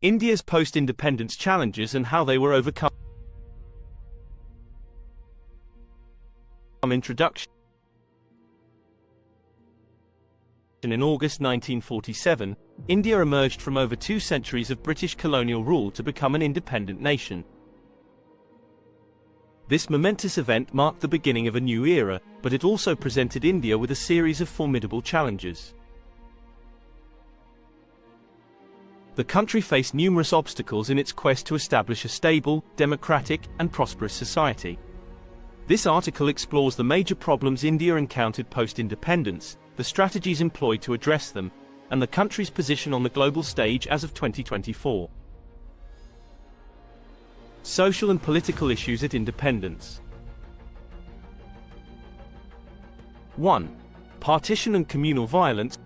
India's post-independence challenges and how they were overcome. Introduction. In August 1947, India emerged from over 2 centuries of British colonial rule to become an independent nation. This momentous event marked the beginning of a new era, but it also presented India with a series of formidable challenges. The country faced numerous obstacles in its quest to establish a stable, democratic, and prosperous society. This article explores the major problems India encountered post-independence, the strategies employed to address them, and the country's position on the global stage as of 2024. Social and political issues at independence. 1. Partition and communal violence.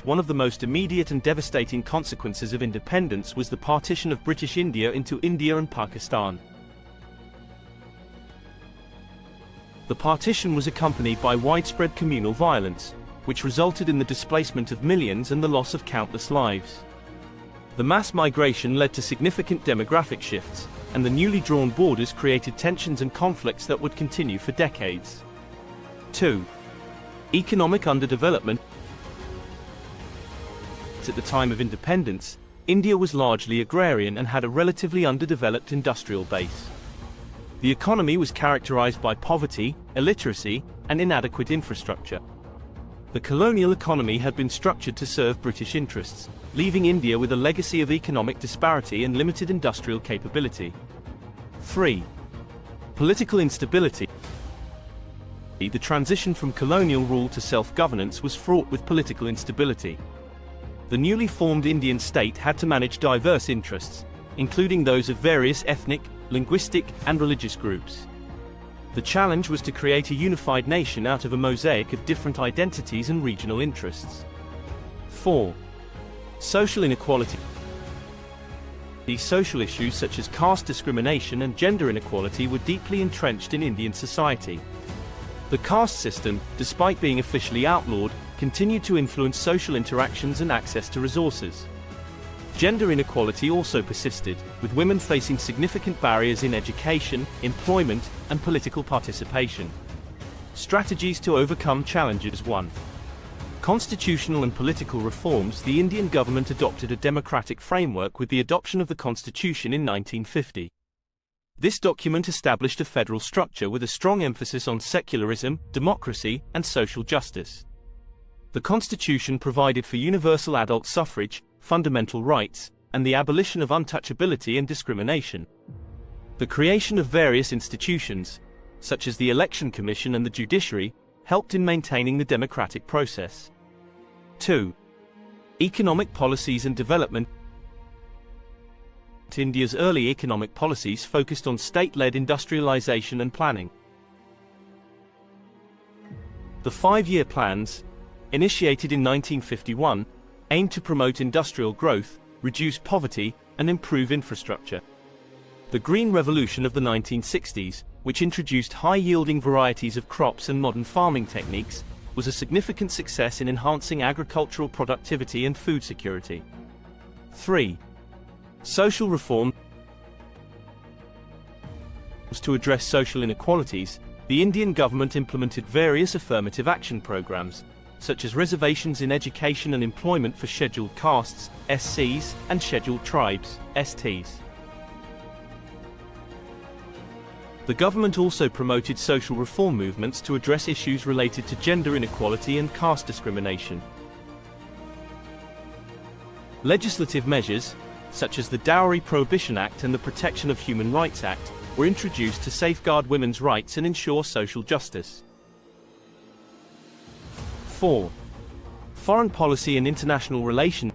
One of the most immediate and devastating consequences of independence was the partition of British India into India and Pakistan. The partition was accompanied by widespread communal violence, which resulted in the displacement of millions and the loss of countless lives. The mass migration led to significant demographic shifts, and the newly drawn borders created tensions and conflicts that would continue for decades. 2. Economic underdevelopment. At the time of independence, India was largely agrarian and had a relatively underdeveloped industrial base. The economy was characterized by poverty, illiteracy, and inadequate infrastructure. The colonial economy had been structured to serve British interests, leaving India with a legacy of economic disparity and limited industrial capability. 3. Political instability. The transition from colonial rule to self-governance was fraught with political instability. The newly formed Indian state had to manage diverse interests, including those of various ethnic, linguistic, and religious groups. The challenge was to create a unified nation out of a mosaic of different identities and regional interests. 4. Social inequality. These social issues such as caste discrimination and gender inequality were deeply entrenched in Indian society. The caste system, despite being officially outlawed, continued to influence social interactions and access to resources. Gender inequality also persisted, with women facing significant barriers in education, employment, and political participation. Strategies to overcome challenges. 1. Constitutional and political reforms. The Indian government adopted a democratic framework with the adoption of the Constitution in 1950. This document established a federal structure with a strong emphasis on secularism, democracy, and social justice. The Constitution provided for universal adult suffrage, fundamental rights, and the abolition of untouchability and discrimination. The creation of various institutions, such as the Election Commission and the judiciary, helped in maintaining the democratic process. 2. Economic policies and development. India's early economic policies focused on state-led industrialization and planning. The 5-year plans, initiated in 1951, aimed to promote industrial growth, reduce poverty, and improve infrastructure. The Green Revolution of the 1960s, which introduced high-yielding varieties of crops and modern farming techniques, was a significant success in enhancing agricultural productivity and food security. 3. Social reform. To address social inequalities, the Indian government implemented various affirmative action programs, such as reservations in education and employment for scheduled castes, SCs, and scheduled tribes, STs. The government also promoted social reform movements to address issues related to gender inequality and caste discrimination. Legislative measures, such as the Dowry Prohibition Act and the Protection of Human Rights Act, were introduced to safeguard women's rights and ensure social justice. 4. Foreign policy and international relations.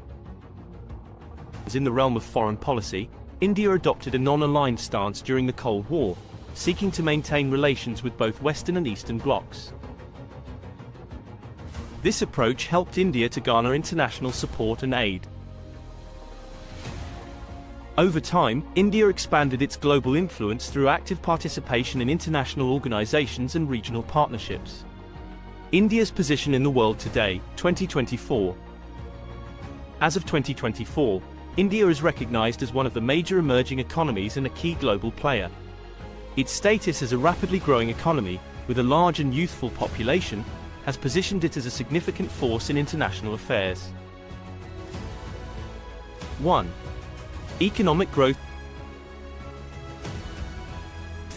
In the realm of foreign policy, India adopted a non-aligned stance during the Cold War, seeking to maintain relations with both Western and Eastern blocs. This approach helped India to garner international support and aid. Over time, India expanded its global influence through active participation in international organizations and regional partnerships. India's position in the world today, 2024. As of 2024, India is recognized as one of the major emerging economies and a key global player. Its status as a rapidly growing economy, with a large and youthful population, has positioned it as a significant force in international affairs. 1. Economic growth.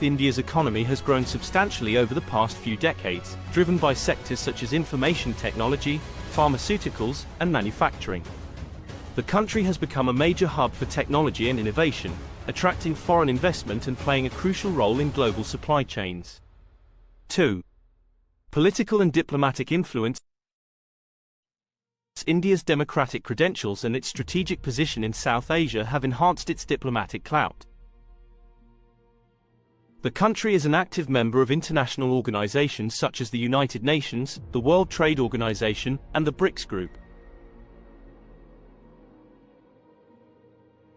India's economy has grown substantially over the past few decades, driven by sectors such as information technology, pharmaceuticals, and manufacturing. The country has become a major hub for technology and innovation, attracting foreign investment and playing a crucial role in global supply chains. 2. Political and diplomatic influence. India's democratic credentials and its strategic position in South Asia have enhanced its diplomatic clout. The country is an active member of international organizations such as the United Nations, the World Trade Organization, and the BRICS Group.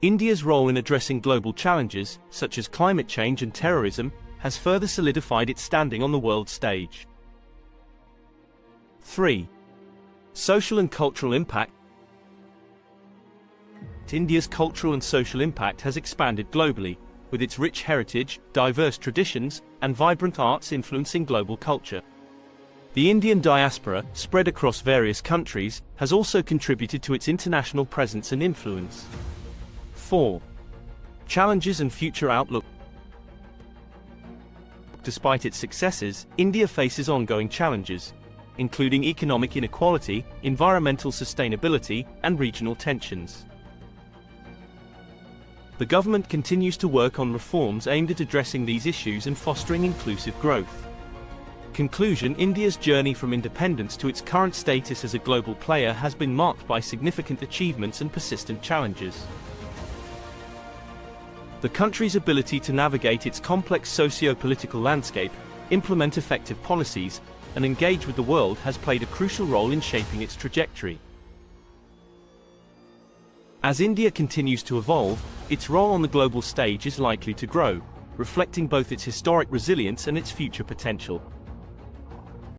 India's role in addressing global challenges, such as climate change and terrorism, has further solidified its standing on the world stage. 3. Social and cultural impact. India's cultural and social impact has expanded globally, with its rich heritage, diverse traditions, and vibrant arts influencing global culture. The Indian diaspora, spread across various countries, has also contributed to its international presence and influence. 4. Challenges and future outlook. Despite its successes, India faces ongoing challenges, including economic inequality, environmental sustainability, and regional tensions. The government continues to work on reforms aimed at addressing these issues and fostering inclusive growth. Conclusion: India's journey from independence to its current status as a global player has been marked by significant achievements and persistent challenges. The country's ability to navigate its complex socio-political landscape, implement effective policies, and engage with the world has played a crucial role in shaping its trajectory. As India continues to evolve, its role on the global stage is likely to grow, reflecting both its historic resilience and its future potential.